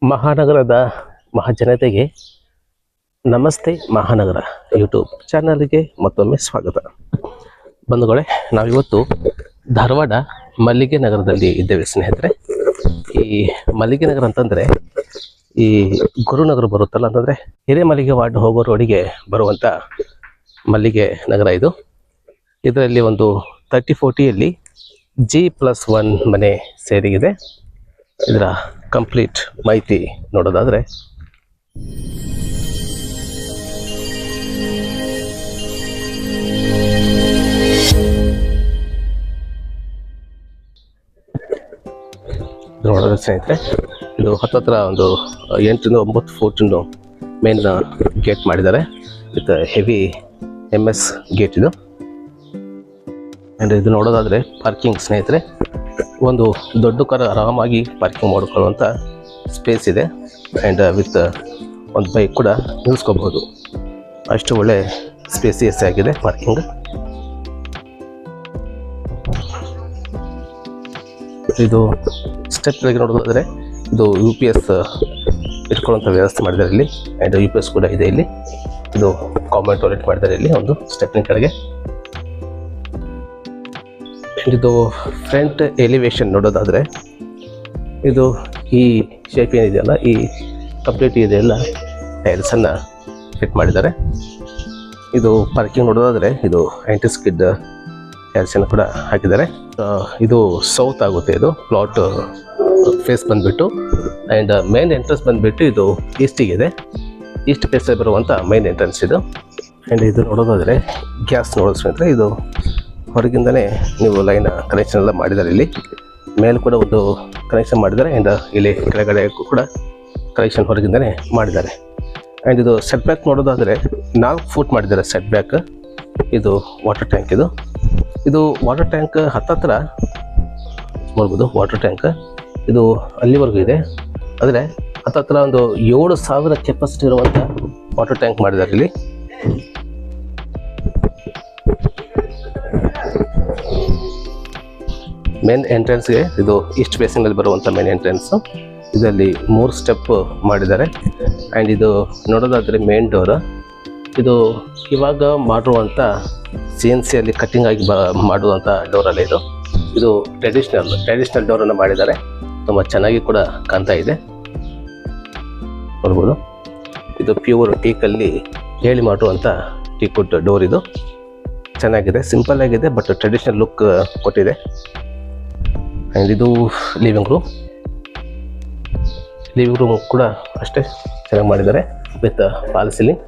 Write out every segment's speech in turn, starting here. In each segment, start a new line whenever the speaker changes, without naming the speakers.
ಮಹಾನಗರದ ಮಹಾಜನತೆಗೆ ನಮಸ್ತೆ ಮಹಾನಗರ ಯೂಟ್ಯೂಬ್ ಚಾನಲ್ಗೆ ಮತ್ತೊಮ್ಮೆ ಸ್ವಾಗತ. ಬಂಧುಗಳೇ, ನಾವಿವತ್ತು ಧಾರವಾಡ ಮಲ್ಲಿಗೆ ನಗರದಲ್ಲಿ ಇದ್ದೇವೆ ಸ್ನೇಹಿತರೆ. ಈ ಮಲ್ಲಿಗೆ ನಗರ ಅಂತಂದರೆ ಈ ಗುರುನಗರ ಬರುತ್ತಲ್ಲ, ಅಂತಂದರೆ ಹಿರೇಮಲ್ಲಿಗೆ ವಾರ್ಡ್ ಹೋಗೋ ರೋಡಿಗೆ ಬರುವಂಥ ಮಲ್ಲಿಗೆ ನಗರ ಇದು. ಇದರಲ್ಲಿ ಒಂದು 30-40ಯಲ್ಲಿ G+1 ಮನೆ ಸೇರಿಗಿದೆ. ಇದರ ಕಂಪ್ಲೀಟ್ ಮಾಹಿತಿ ನೋಡೋದಾದರೆ, ನೋಡೋದು ಸ್ನೇಹಿತರೆ, ಇದು ಹತ್ತತ್ರ ಒಂದು 8-9 ಫೂಟ್ ಮೇನ್ ಗೇಟ್ ಮಾಡಿದ್ದಾರೆ ವಿತ್ ಹೆವಿ MS ಗೇಟ್ ಇದು. ಆ್ಯಂಡ್ ಇದು ನೋಡೋದಾದರೆ ಪಾರ್ಕಿಂಗ್ ಸ್ನೇಹಿತರೆ, ಒಂದು ದೊಡ್ಡ ಕಾರ್ ಆರಾಮಾಗಿ ಪಾರ್ಕಿಂಗ್ ಮಾಡ್ಕೊಳ್ಳುವಂಥ ಸ್ಪೇಸ್ ಇದೆ. ಆ್ಯಂಡ್ ವಿತ್ ಒಂದು ಬೈಕ್ ಕೂಡ ನಿಲ್ಲಿಸ್ಕೋಬಹುದು, ಅಷ್ಟು ಒಳ್ಳೆ ಸ್ಪೇಸಿಯಸ್ ಆಗಿದೆ ಪಾರ್ಕಿಂಗ್. ಇದು ಸ್ಟೆಪ್ಗಳಿಗೆ ನೋಡೋದಾದರೆ ಇದು UPS ಇಟ್ಕೊಳ್ಳುವಂಥ ವ್ಯವಸ್ಥೆ ಮಾಡಿದ್ದಾರೆ ಇಲ್ಲಿ. ಆ್ಯಂಡ್ UPS ಕೂಡ ಇದೆ ಇಲ್ಲಿ. ಇದು ಕಾಮನ್ ಟಾಯ್ಲೆಟ್ ಮಾಡಿದ್ದಾರೆ ಇಲ್ಲಿ ಒಂದು ಸ್ಟೆಪ್ನ ಕೆಳಗೆ. ಇದು ಫ್ರಂಟ್ ಎಲಿವೇಶನ್ ನೋಡೋದಾದರೆ, ಇದು ಈ ಶೇಪ್ ಏನಿದೆಯಲ್ಲ, ಈ ಕಂಪ್ಲೀಟ್ ಇದೆಲ್ಲ ಟೈಲ್ಸನ್ನು ಫಿಟ್ ಮಾಡಿದ್ದಾರೆ. ಇದು ಪಾರ್ಕಿಂಗ್ ನೋಡೋದಾದರೆ ಇದು ಆ್ಯಂಟಿ ಸ್ಕಿಡ್ ಟೈಲ್ಸನ್ನು ಕೂಡ ಹಾಕಿದ್ದಾರೆ. ಇದು ಸೌತ್ ಆಗುತ್ತೆ. ಇದು ಪ್ಲಾಟ್ ಫೇಸ್ ಬಂದುಬಿಟ್ಟು, ಆ್ಯಂಡ್ ಮೇನ್ ಎಂಟ್ರೆನ್ಸ್ ಬಂದುಬಿಟ್ಟು ಇದು ಈಸ್ಟಿಗಿದೆ. ಈಸ್ಟ್ ಫೇಸಲ್ಲಿ ಬರುವಂಥ ಮೇನ್ ಎಂಟ್ರೆನ್ಸ್ ಇದು. ಆ್ಯಂಡ್ ಇದು ನೋಡೋದಾದರೆ ಗ್ಯಾಸ್ ನೋಡೋದ್ರೆ ಇದು ಹೊರಗಿಂದನೇ ನೀವು ಲೈನ್ ಕನೆಕ್ಷನ್ ಎಲ್ಲ ಮಾಡಿದ್ದಾರೆ. ಇಲ್ಲಿ ಮೇಲೆ ಕೂಡ ಒಂದು ಕನೆಕ್ಷನ್ ಮಾಡಿದ್ದಾರೆ. ಆ್ಯಂಡ್ ಇಲ್ಲಿ ಕೆಳಗಡೆ ಕೂಡ ಕನೆಕ್ಷನ್ ಹೊರಗಿಂದನೇ ಮಾಡಿದ್ದಾರೆ. ಆ್ಯಂಡ್ ಇದು ಸೆಟ್ ಬ್ಯಾಕ್ ನೋಡೋದಾದರೆ 4 ಫೂಟ್ ಮಾಡಿದ್ದಾರೆ ಸೆಟ್ ಬ್ಯಾಕ್. ಇದು ವಾಟರ್ ಟ್ಯಾಂಕ್. ಇದು ವಾಟರ್ ಟ್ಯಾಂಕ್ ಹತ್ತತ್ರ ನೋಡ್ಬೋದು. ವಾಟರ್ ಟ್ಯಾಂಕ್ ಇದು ಅಲ್ಲಿವರೆಗೂ ಇದೆ. ಆದರೆ ಹತ್ತತ್ರ ಒಂದು 7,000 ಕೆಪಾಸಿಟಿ ಇರುವಂಥ ವಾಟರ್ ಟ್ಯಾಂಕ್ ಮಾಡಿದ್ದಾರೆ ಇಲ್ಲಿ. ಮೇನ್ ಎಂಟ್ರೆನ್ಸ್ಗೆ ಇದು ಈಸ್ಟ್ ಫೇಸಿಂಗಲ್ಲಿ ಬರುವಂಥ ಮೇನ್ ಎಂಟ್ರೆನ್ಸು. ಇದರಲ್ಲಿ 3 ಸ್ಟೆಪ್ ಮಾಡಿದ್ದಾರೆ. ಆ್ಯಂಡ್ ಇದು ನೋಡೋದಾದರೆ ಮೇನ್ ಡೋರ್. ಇದು ಇವಾಗ ಮಾಡುವಂಥ CNCಯಲ್ಲಿ ಕಟ್ಟಿಂಗ್ ಆಗಿ ಮಾಡುವಂಥ ಡೋರಲ್ಲ ಇದು. ಇದು ಟ್ರೆಡಿಷ್ನಲ್ ಡೋರನ್ನು ಮಾಡಿದ್ದಾರೆ. ತುಂಬ ಚೆನ್ನಾಗಿ ಕೂಡ ಕಾಣ್ತಾ ಇದೆ, ನೋಡ್ಬೋದು. ಇದು ಪ್ಯೂರ್ ಟೀಕಲ್ಲಿ ಹೇಳಿ ಮಾಡುವಂಥ ಟೀಕುಡ್ ಡೋರ್. ಇದು ಚೆನ್ನಾಗಿದೆ, ಸಿಂಪಲ್ ಆಗಿದೆ, ಬಟ್ ಟ್ರೆಡಿಷ್ನಲ್ ಲುಕ್ ಕೊಟ್ಟಿದೆ. ಆ್ಯಂಡ್ ಇದು ಲಿವಿಂಗ್ ರೂಮ್ ಕೂಡ ಅಷ್ಟೇ ಚೆನ್ನಾಗಿ ಮಾಡಿದ್ದಾರೆ ವಿತ್ ಫಾಲ್ ಸೀಲಿಂಗ್.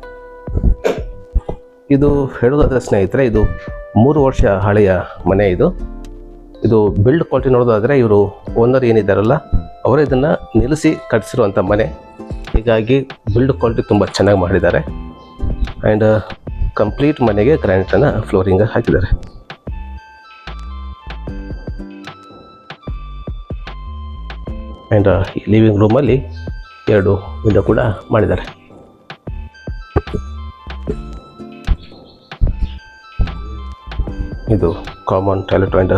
ಇದು ಹೇಳೋದಾದರೆ ಸ್ನೇಹಿತರೆ, ಇದು 3 ವರ್ಷ ಹಳೆಯ ಮನೆ ಇದು. ಇದು ಬಿಲ್ಡ್ ಕ್ವಾಲಿಟಿ ನೋಡೋದಾದರೆ, ಇವರು ಓನರ್ ಏನಿದ್ದಾರಲ್ಲ ಅವರೇ ಇದನ್ನು ನಿಲ್ಲಿಸಿ ಕಟ್ಟಿಸಿರುವಂಥ ಮನೆ. ಹೀಗಾಗಿ ಬಿಲ್ಡ್ ಕ್ವಾಲಿಟಿ ತುಂಬ ಚೆನ್ನಾಗಿ ಮಾಡಿದ್ದಾರೆ. ಆ್ಯಂಡ್ ಕಂಪ್ಲೀಟ್ ಮನೆಗೆ ಗ್ರಾನೈಟನ್ನು ಫ್ಲೋರಿಂಗ್ ಹಾಕಿದ್ದಾರೆ. ಆ್ಯಂಡ್ ಈ ಲಿವಿಂಗ್ ರೂಮಲ್ಲಿ 2 ವಿಂಡೋ ಕೂಡ ಮಾಡಿದ್ದಾರೆ. ಇದು ಕಾಮನ್ ಟಾಯ್ಲೆಟ್ ಆ್ಯಂಡ್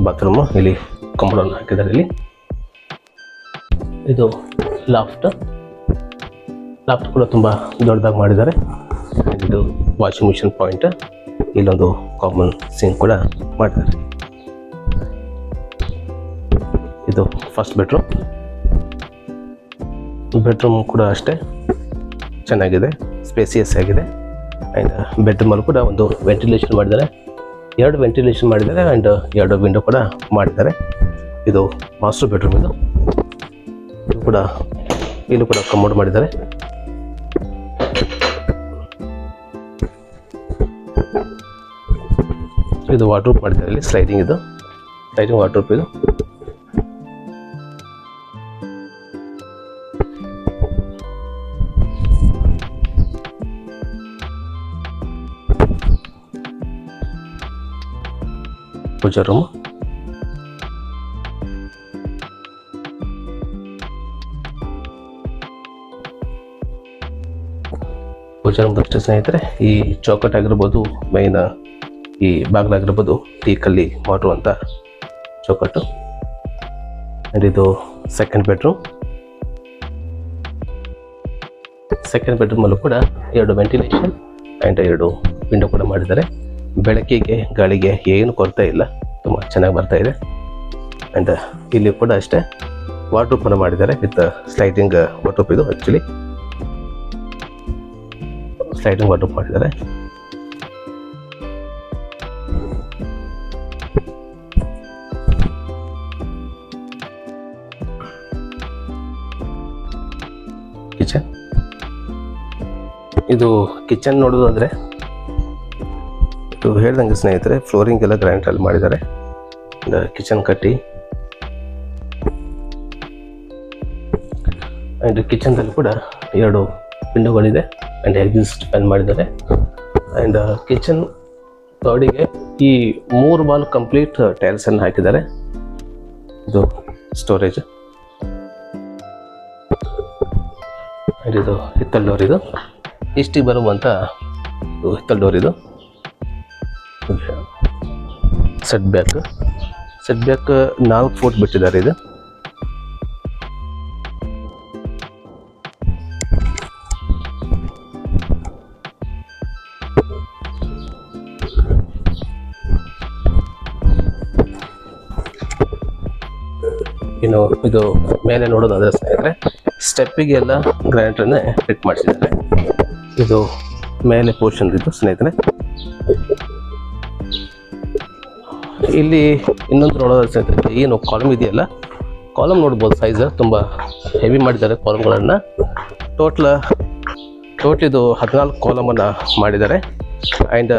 ಬಾತ್ರೂಮು. ಇಲ್ಲಿ ಕಂಬಳನ್ನು ಹಾಕಿದ್ದಾರೆ ಇಲ್ಲಿ. ಇದು ಲಾಫ್ಟ್ ಕೂಡ ತುಂಬ ದೊಡ್ಡದಾಗಿ ಮಾಡಿದ್ದಾರೆ. ಇದು ವಾಷಿಂಗ್ ಮಿಷಿನ್ ಪಾಯಿಂಟ್. ಇಲ್ಲೊಂದು ಕಾಮನ್ ಸಿಂಕ್ ಕೂಡ ಮಾಡಿದ್ದಾರೆ. ಇದು ಫಸ್ಟ್ ಬೆಡ್ರೂಮ್ ಕೂಡ ಅಷ್ಟೇ ಚೆನ್ನಾಗಿದೆ, ಸ್ಪೇಸಿಯಸ್ ಆಗಿದೆ. ಆ್ಯಂಡ್ ಬೆಡ್ರೂಮಲ್ಲಿ ಕೂಡ ಒಂದು ವೆಂಟಿಲೇಷನ್ ಮಾಡಿದ್ದಾರೆ, 2 ವೆಂಟಿಲೇಷನ್ ಮಾಡಿದ್ದಾರೆ. ಆ್ಯಂಡ್ 2 ವಿಂಡೋ ಕೂಡ ಮಾಡಿದ್ದಾರೆ. ಇದು ಮಾಸ್ಟರ್ ಬೆಡ್ರೂಮ್. ಇಲ್ಲೂ ಕೂಡ ಕಮೋಡ್ ಮಾಡಿದ್ದಾರೆ. ಇದು ವಾರ್ಡ್ರೋಬ್ ಮಾಡಿದ್ದಾರೆ ಇಲ್ಲಿ, ಸ್ಲೈಡಿಂಗ್ ವಾರ್ಡ್ರೋಬ್ ಇದು. ಪೂಜಾ ರೂಮ್. ಅಷ್ಟೇ ಸ್ನೇಹಿತರೆ, ಈ ಚೌಕಟ್ ಆಗಿರ್ಬೋದು, ಮೈನ್ ಈ ಬಾಗಿಲಾಗಿರ್ಬೋದು ಟೀಕಲ್ಲಿ ಮಾಡುವಂಥ ಚೌಕಟ್ಟು. ಆ್ಯಂಡ್ ಇದು ಸೆಕೆಂಡ್ ಬೆಡ್ರೂಮ್. ಸೆಕೆಂಡ್ ಬೆಡ್ರೂಮಲ್ಲೂ ಕೂಡ 2 ವೆಂಟಿಲೇಷನ್ ಆ್ಯಂಡ್ 2 ವಿಂಡೋ ಕೂಡ ಮಾಡಿದ್ದಾರೆ. ಬೆಳಕಿಗೆ ಗಾಳಿಗೆ ಏನು ಕೊರತೆ ಇಲ್ಲ, ತುಂಬ ಚೆನ್ನಾಗಿ ಬರ್ತಾ ಇದೆ. ಆ್ಯಂಡ್ ಇಲ್ಲಿ ಕೂಡ ಅಷ್ಟೇ ವಾರ್ಡ್ರೋಬನ್ನು ಮಾಡಿದ್ದಾರೆ ವಿತ್ ಸ್ಲೈಡಿಂಗ್ ವಾರ್ಡ್ರೋಬ್. ಇದು ಆ್ಯಕ್ಚುಲಿ ಸ್ಲೈಡಿಂಗ್ ವಾರ್ಡ್ರೋಬ್ ಮಾಡಿದ್ದಾರೆ. ಕಿಚನ್, ಇದು ಕಿಚನ್ ನೋಡೋದಾದ್ರೆ ಇದು ಹೇಳ್ದಂಗೆ ಸ್ನೇಹಿತರೆ ಫ್ಲೋರಿಂಗ್ ಎಲ್ಲ ಗ್ರಾನೈಟಲ್ಲಿ ಮಾಡಿದ್ದಾರೆ. ಕಿಚನ್ ಕಟ್ಟಿ ಆ್ಯಂಡ್ ಕಿಚನ್ದಲ್ಲಿ ಕೂಡ 2 ವಿಂಡೋಗಳಿದೆ ಆ್ಯಂಡ್ ಎಕ್ಸಿಸ್ಟ್ ಫ್ಯಾನ್ ಮಾಡಿದ್ದಾರೆ. ಆ್ಯಂಡ್ ಕಿಚನ್ ಗಾಡಿಗೆ ಈ 3 ವಾಲ್ ಕಂಪ್ಲೀಟ್ ಟೈಲ್ಸನ್ನು ಹಾಕಿದ್ದಾರೆ. ಇದು ಸ್ಟೋರೇಜ್ ಆ್ಯಂಡ್ ಇದು ಹಿತ್ತಲ್ ಡೋರ್. ಇದು ಇಷ್ಟಿಗೆ ಬರುವಂಥ ಹಿತ್ತಲ್ ಡೋರ್. ಇದು ಸೆಟ್ ಬ್ಯಾಕ್ 4 ಫೂಟ್ ಬಿಟ್ಟಿದ್ದಾರೆ. ಇದು ಇನ್ನು ಇದು ಮೇಲೆ ನೋಡೋದಾದ್ರೆ ಸ್ನೇಹಿತರೆ ಸ್ಟೆಪ್ಪಿಗೆ ಎಲ್ಲ ಗ್ರಾನೈಟನ್ನೇ ಫಿಟ್ ಮಾಡಿಸಿದ್ದಾರೆ. ಇದು ಮೇಲೆ ಪೋರ್ಷನ್ ಇದು ಸ್ನೇಹಿತರೆ. ಇಲ್ಲಿ ಇನ್ನೊಂದು ನೋಡೋದಾದ್ರೆ ಸ್ನೇಹಿತರೆ ಏನು ಕಾಲಮ್ ಇದೆಯಲ್ಲ, ಕಾಲಮ್ ನೋಡ್ಬೋದು ಸೈಜ್ ತುಂಬ ಹೆವಿ ಮಾಡಿದ್ದಾರೆ ಕಾಲಮ್ಗಳನ್ನು. ಟೋಟಲ್ ಇದು 14 ಕಾಲಮನ್ನು ಮಾಡಿದ್ದಾರೆ. ಆ್ಯಂಡ್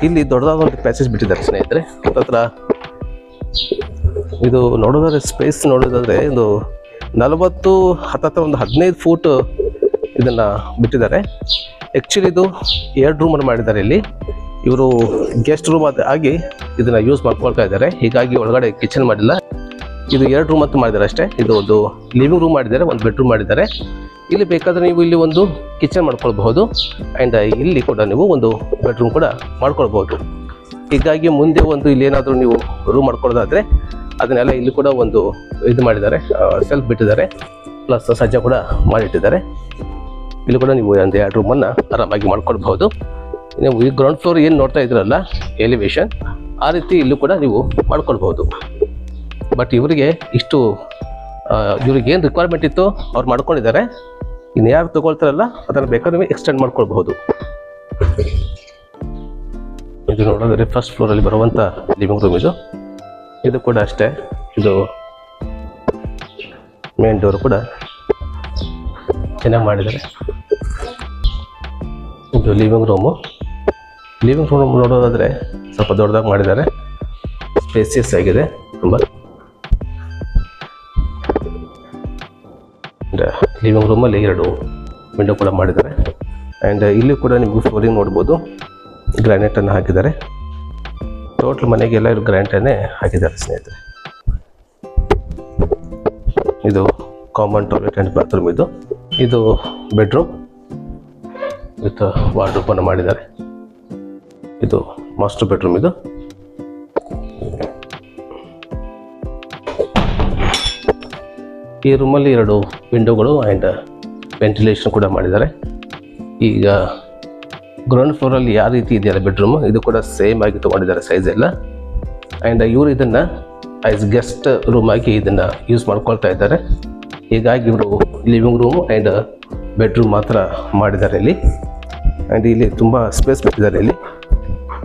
ಇಲ್ಲಿ ದೊಡ್ಡದಾದ ಒಂದು ಪ್ಯಾಸೇಜ್ ಬಿಟ್ಟಿದ್ದಾರೆ ಸ್ನೇಹಿತರೆ. ಹತ್ರ ಇದು ನೋಡೋದಾದ್ರೆ ಸ್ಪೇಸ್ ನೋಡೋದಾದ್ರೆ ಇದು 40 ಹತ್ತತ್ರ ಒಂದು 15 ಫೂಟ್ ಇದನ್ನು ಬಿಟ್ಟಿದ್ದಾರೆ. ಆ್ಯಕ್ಚುಲಿ ಇದು 2 ರೂಮನ್ನು ಮಾಡಿದ್ದಾರೆ. ಇಲ್ಲಿ ಇವರು ಗೆಸ್ಟ್ ರೂಮ್ ಆಗಿ ಇದನ್ನು ಯೂಸ್ ಮಾಡ್ಕೊಳ್ತಾ ಇದ್ದಾರೆ. ಹೀಗಾಗಿ ಒಳಗಡೆ ಕಿಚನ್ ಮಾಡಿಲ್ಲ. ಇದು 2 ರೂಮ್ ಅಂತ ಮಾಡಿದ್ದಾರೆ ಅಷ್ಟೇ. ಇದು ಒಂದು ಲಿವಿಂಗ್ ರೂಮ್ ಮಾಡಿದ್ದಾರೆ, ಒಂದು ಬೆಡ್ರೂಮ್ ಮಾಡಿದ್ದಾರೆ. ಇಲ್ಲಿ ಬೇಕಾದರೆ ನೀವು ಇಲ್ಲಿ ಒಂದು ಕಿಚನ್ ಮಾಡ್ಕೊಳ್ಬಹುದು ಆ್ಯಂಡ್ ಇಲ್ಲಿ ಕೂಡ ನೀವು ಒಂದು ಬೆಡ್ರೂಮ್ ಕೂಡ ಮಾಡ್ಕೊಳ್ಬಹುದು. ಹೀಗಾಗಿ ಮುಂದೆ ಒಂದು ಇಲ್ಲಿ ಏನಾದರೂ ನೀವು ರೂಮ್ ಮಾಡ್ಕೊಳ್ಳೋದಾದರೆ ಅದನ್ನೆಲ್ಲ ಇಲ್ಲಿ ಕೂಡ ಒಂದು ಇದು ಮಾಡಿದ್ದಾರೆ, ಸೆಲ್ಫ್ ಬಿಟ್ಟಿದ್ದಾರೆ, ಪ್ಲಸ್ ಸಜ್ಜ ಕೂಡ ಮಾಡಿಟ್ಟಿದ್ದಾರೆ. ಇಲ್ಲಿ ಕೂಡ ನೀವು ಒಂದು 2 ರೂಮನ್ನು ಆರಾಮಾಗಿ ಮಾಡ್ಕೊಳ್ಬಹುದು. ನೀವು ಈ ಗ್ರೌಂಡ್ ಫ್ಲೋರ್ ಏನು ನೋಡ್ತಾ ಇದ್ರಲ್ಲ ಎಲಿವೇಶನ್, ಆ ರೀತಿ ಇಲ್ಲೂ ಕೂಡ ನೀವು ಮಾಡ್ಕೊಳ್ಬಹುದು. ಬಟ್ ಇವರಿಗೆ ಏನು ರಿಕ್ವೈರ್ಮೆಂಟ್ ಇತ್ತು ಅವ್ರು ಮಾಡ್ಕೊಂಡಿದ್ದಾರೆ. ಇನ್ನು ಯಾರು ತೊಗೊಳ್ತಾರಲ್ಲ ಅದನ್ನು ಬೇಕಾದ್ರೆ ನೀವು ಎಕ್ಸ್ಟೆಂಡ್ ಮಾಡ್ಕೊಳ್ಬಹುದು. ಇದು ನೋಡೋದ್ರೆ ಫಸ್ಟ್ ಫ್ಲೋರಲ್ಲಿ ಬರುವಂಥ ಲಿವಿಂಗ್ ರೂಮ್. ಇದು ಕೂಡ ಅಷ್ಟೇ. ಇದು ಮೇನ್ ಡೋರ್ ಕೂಡ ಚೆನ್ನಾಗಿ ಮಾಡಿದ್ದಾರೆ. ಇದು ಲಿವಿಂಗ್ ರೂಮ್ ನೋಡೋದಾದರೆ ಸ್ವಲ್ಪ ದೊಡ್ಡದಾಗಿ ಮಾಡಿದ್ದಾರೆ, ಸ್ಪೇಸಿಯಸ್ ಆಗಿದೆ ತುಂಬ. ಲಿವಿಂಗ್ ರೂಮಲ್ಲಿ 2 ವಿಂಡೋ ಕೂಡ ಮಾಡಿದ್ದಾರೆ. ಆ್ಯಂಡ್ ಇಲ್ಲಿ ಕೂಡ ನೀವು ಫ್ಲೋರಿಂಗ್ ನೋಡ್ಬೋದು, ಗ್ರಾನೈಟನ್ನು ಹಾಕಿದ್ದಾರೆ. ಟೋಟಲ್ ಮನೆಗೆಲ್ಲ ಗ್ರಾನೈಟನ್ನೇ ಹಾಕಿದ್ದಾರೆ ಸ್ನೇಹಿತರೆ. ಇದು ಕಾಮನ್ ಟಾಯ್ಲೆಟ್ ಆ್ಯಂಡ್ ಬಾತ್ರೂಮ್. ಇದು ಬೆಡ್ರೂಮ್ ವಿತ್ ವಾರ್ಡ್ರೋಬನ್ನು ಮಾಡಿದ್ದಾರೆ. ಇದು ಮಾಸ್ಟರ್ ಬೆಡ್ರೂಮ್. ಈ ರೂಮಲ್ಲಿ 2 ವಿಂಡೋಗಳು ಆ್ಯಂಡ್ ವೆಂಟಿಲೇಷನ್ ಕೂಡ ಮಾಡಿದ್ದಾರೆ. ಈಗ ಗ್ರೌಂಡ್ ಫ್ಲೋರಲ್ಲಿ ಯಾವ ರೀತಿ ಇದೆಯಲ್ಲ ಬೆಡ್ರೂಮ್, ಇದು ಕೂಡ ಸೇಮ್ ಆಗಿ ತೊಗೊಂಡಿದ್ದಾರೆ ಸೈಜ್ ಎಲ್ಲ. ಆ್ಯಂಡ್ ಇವರು ಇದನ್ನು ಆಸ್ ಗೆಸ್ಟ್ ರೂಮ್ ಆಗಿ ಇದನ್ನು ಯೂಸ್ ಮಾಡ್ಕೊಳ್ತಾ ಇದ್ದಾರೆ. ಹೀಗಾಗಿ ಇವರು ಲಿವಿಂಗ್ ರೂಮ್ ಆ್ಯಂಡ್ ಬೆಡ್ರೂಮ್ ಮಾತ್ರ ಮಾಡಿದ್ದಾರೆ ಇಲ್ಲಿ. ಆ್ಯಂಡ್ ಇಲ್ಲಿ ತುಂಬ ಸ್ಪೇಸ್ ಬಿಟ್ಟಿದ್ದಾರೆ.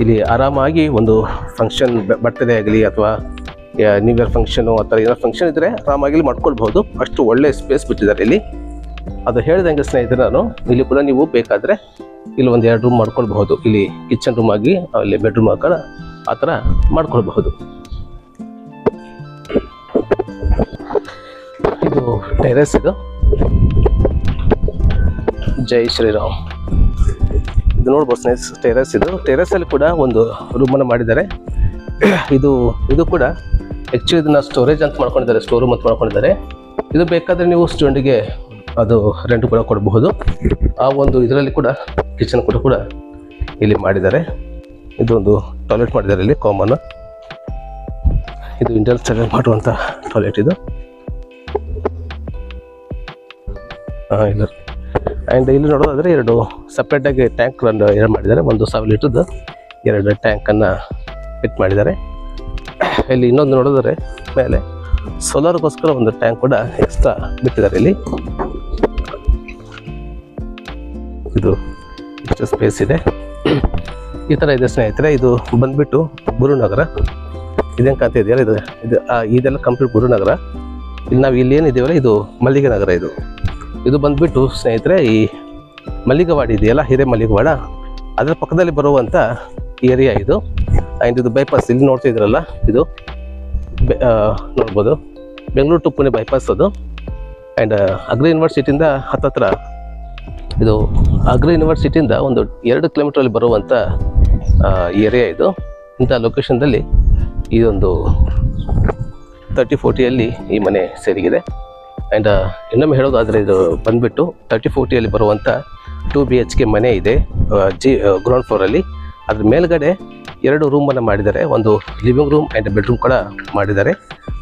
ಇಲ್ಲಿ ಆರಾಮಾಗಿ ಒಂದು ಫಂಕ್ಷನ್, ಬರ್ತ್ಡೇ ಆಗಲಿ ಅಥವಾ ನ್ಯೂ ಇಯರ್ ಫಂಕ್ಷನು ಆ ಥರ ಏನೋ ಫಂಕ್ಷನ್ ಇದ್ದರೆ ಆರಾಮಾಗಿ ಮಾಡ್ಕೊಳ್ಬಹುದು. ಅಷ್ಟು ಒಳ್ಳೆ ಸ್ಪೇಸ್ ಬಿಟ್ಟಿದ್ದಾರೆ ಇಲ್ಲಿ. ಅದು ಹೇಳಿದಂಗೆ ಸ್ನೇಹಿತರೆ ನಾನು ಇಲ್ಲಿ ಕೂಡ ನೀವು ಬೇಕಾದರೆ ಇಲ್ಲಿ ಒಂದು 2 ರೂಮ್ ಮಾಡ್ಕೊಳ್ಬಹುದು. ಇಲ್ಲಿ ಕಿಚನ್ ರೂಮ್ ಆಗಿ ಅಲ್ಲಿ ಬೆಡ್ರೂಮ್ ಹಾಕೋಣ ಆ ಥರ ಮಾಡ್ಕೊಳ್ಬಹುದು. ಇದು ಟೆರೆಸ್. ಇದು ಜೈ ಶ್ರೀರಾಮ್. ಇದು ನೋಡ್ಬೋದು ಸ್ನೇಹಿತ ಟೆರೆಸ್. ಟೆರೆಸಲ್ಲಿ ಕೂಡ ಒಂದು ರೂಮನ್ನು ಮಾಡಿದ್ದಾರೆ. ಇದು ಕೂಡ ಆ್ಯಕ್ಚುಲಿ ಇದನ್ನು ಸ್ಟೋರೇಜ್ ಅಂತ ಮಾಡ್ಕೊಂಡಿದ್ದಾರೆ, ಸ್ಟೋರ್ ರೂಮ್ ಅಂತ ಮಾಡ್ಕೊಂಡಿದ್ದಾರೆ. ಇದು ಬೇಕಾದರೆ ನೀವು ಸ್ಟೂಡೆಂಟಿಗೆ ಅದು ರೆಂಟ್ ಕೂಡ ಕೊಡಬಹುದು. ಆ ಒಂದು ಇದರಲ್ಲಿ ಕೂಡ ಕಿಚನ್ ಕೂಡ ಇಲ್ಲಿ ಮಾಡಿದ್ದಾರೆ. ಇದೊಂದು ಟಾಯ್ಲೆಟ್ ಮಾಡಿದ್ದಾರೆ ಇಲ್ಲಿ ಕಾಮನ್. ಇದು ಇಂಡಿಯನ್ ಸ್ಟೈಲ್ ಮಾಡುವಂಥ ಟಾಯ್ಲೆಟ್. ಇದು ಇಲ್ಲ ಆ್ಯಂಡ್ ಇಲ್ಲಿ ನೋಡೋದಾದರೆ 2 ಸಪ್ರೇಟಾಗಿ ಟ್ಯಾಂಕ್ಗಳನ್ನು ಏನು ಮಾಡಿದ್ದಾರೆ. 1,000 ಲೀಟ್ರದ್ದು 2 ಟ್ಯಾಂಕನ್ನು ಫಿಟ್ ಮಾಡಿದ್ದಾರೆ. ಇಲ್ಲಿ ಇನ್ನೊಂದು ನೋಡಿದ್ರೆ ಮೇಲೆ ಸೋಲಾರ್ಗೋಸ್ಕರ ಒಂದು ಟ್ಯಾಂಕ್ ಕೂಡ ಎಕ್ಸ್ಟ್ರಾ ಬಿಟ್ಟಿದ್ದಾರೆ. ಇಲ್ಲಿ ಇದು ಇಷ್ಟು ಸ್ಪೇಸ್ ಇದೆ. ಈ ಥರ ಇದೆ ಸ್ನೇಹಿತರೆ. ಇದು ಬಂದುಬಿಟ್ಟು ಗುರುನಗರ. ಇದೇನು ಕಾಣ್ತಾ ಇದೆಯಲ್ಲ, ಇದೆಲ್ಲ ಕಂಪ್ಲೀಟ್ ಗುರುನಗರ. ಇಲ್ಲಿ ನಾವು ಇಲ್ಲಿ ಏನಿದ್ದೀವಲ್ಲ ಇದು ಮಲ್ಲಿಗೆ ನಗರ. ಇದು ಬಂದುಬಿಟ್ಟು ಸ್ನೇಹಿತರೆ ಈ ಮಲ್ಲಿಗವಾಡಿ ಇದೆಯಲ್ಲ, ಹಿರೇಮಲ್ಲಿಗವಾಡ, ಅದರ ಪಕ್ಕದಲ್ಲಿ ಬರುವಂಥ ಏರಿಯಾ ಇದು. ಆ್ಯಂಡ್ ಇದು ಬೈಪಾಸ್ ಇಲ್ಲಿ ನೋಡ್ತಿದ್ರಲ್ಲ, ಇದು ನೋಡ್ಬೋದು ಬೆಂಗಳೂರು ಟು ಪುಣೆ ಬೈಪಾಸ್ ಅದು. ಆ್ಯಂಡ್ ಅಗ್ರಿ ಯೂನಿವರ್ಸಿಟಿಯಿಂದ ಹತ್ತತ್ರ ಇದು ಅಗ್ರಿ ಯೂನಿವರ್ಸಿಟಿಯಿಂದ ಒಂದು 2 ಕಿಲೋಮೀಟ್ರಲ್ಲಿ ಬರುವಂಥ ಏರಿಯಾ ಇದು. ಇಂಥ ಲೊಕೇಶನ್ದಲ್ಲಿ ಇದೊಂದು 30-40ಯಲ್ಲಿ ಈ ಮನೆ ಸೇರಿಗಿದೆ. ಆ್ಯಂಡ್ ಇನ್ನೊಮ್ಮೆ ಹೇಳೋದಾದರೆ ಇದು ಬಂದುಬಿಟ್ಟು 30-40ಯಲ್ಲಿ ಬರುವಂಥ 2 BHK ಮನೆ ಇದೆ ಗ್ರೌಂಡ್ ಫ್ಲೋರಲ್ಲಿ. ಅದ್ರ ಮೇಲ್ಗಡೆ 2 ರೂಮನ್ನು ಮಾಡಿದ್ದಾರೆ. ಒಂದು ಲಿವಿಂಗ್ ರೂಮ್ ಆ್ಯಂಡ್ ಬೆಡ್ರೂಮ್ ಕೂಡ ಮಾಡಿದ್ದಾರೆ.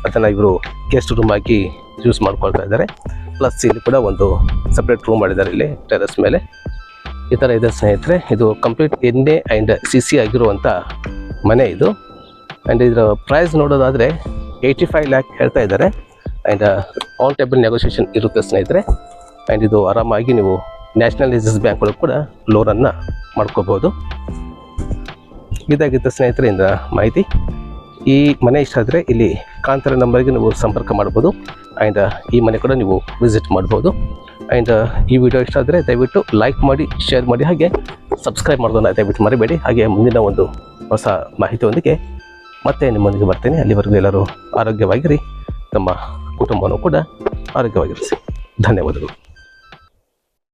ಅದನ್ನು ಇವರು ಗೆಸ್ಟ್ ರೂಮ್ ಆಗಿ ಯೂಸ್ ಮಾಡ್ಕೊಳ್ತಾ ಇದ್ದಾರೆ. ಪ್ಲಸ್ ಇಲ್ಲಿ ಕೂಡ ಒಂದು ಸಪ್ರೇಟ್ ರೂಮ್ ಮಾಡಿದ್ದಾರೆ ಇಲ್ಲಿ ಟೆರೆಸ್ ಮೇಲೆ. ಈ ಥರ ಇದೆ ಸ್ನೇಹಿತರೆ. ಇದು ಕಂಪ್ಲೀಟ್ NA ಆ್ಯಂಡ್ CC ಆಗಿರುವಂಥ ಮನೆ ಇದು. ಆ್ಯಂಡ್ ಇದರ ಪ್ರೈಸ್ ನೋಡೋದಾದರೆ 85 ಲ್ಯಾಕ್ ಹೇಳ್ತಾ ಇದ್ದಾರೆ. ಆ್ಯಂಡ್ ಆನ್ ಟೇಬಲ್ ನೆಗೋಷಿಯೇಷನ್ ಇರುತ್ತೆ ಸ್ನೇಹಿತರೆ. ಆ್ಯಂಡ್ ಇದು ಆರಾಮಾಗಿ ನೀವು ನ್ಯಾಷನಲೈಸಸ್ ಬ್ಯಾಂಕ್ ಒಳಗೆ ಕೂಡ ಲೋನನ್ನು ಮಾಡ್ಕೋಬೋದು. ಇದಾಗಿತ್ತು ಸ್ನೇಹಿತರೆ ಇಂದ ಮಾಹಿತಿ. ಈ ಮನೆ ಇಷ್ಟ ಆದರೆ ಇಲ್ಲಿ ಕಾಂತಾರ ನಂಬರ್ಗೆ ನೀವು ಸಂಪರ್ಕ ಮಾಡ್ಬೋದು. ಆ್ಯಂಡ್ ಈ ಮನೆ ಕೂಡ ನೀವು ವಿಸಿಟ್ ಮಾಡ್ಬೋದು. ಆ್ಯಂಡ್ ಈ ವಿಡಿಯೋ ಇಷ್ಟ ಆದರೆ ದಯವಿಟ್ಟು ಲೈಕ್ ಮಾಡಿ, ಶೇರ್ ಮಾಡಿ, ಹಾಗೆ ಸಬ್ಸ್ಕ್ರೈಬ್ ಮಾಡೋದನ್ನು ದಯವಿಟ್ಟು ಮರಿಬೇಡಿ. ಹಾಗೆ ಮುಂದಿನ ಒಂದು ಹೊಸ ಮಾಹಿತಿಯೊಂದಿಗೆ ಮತ್ತೆ ನಿಮ್ಮೊಂದಿಗೆ ಬರ್ತೇನೆ. ಅಲ್ಲಿವರೆಗೂ ಎಲ್ಲರೂ ಆರೋಗ್ಯವಾಗಿರಿ, ನಮ್ಮ ಕುಟುಂಬನೂ ಕೂಡ ಆರೋಗ್ಯವಾಗಿರಿಸಿ. ಧನ್ಯವಾದಗಳು.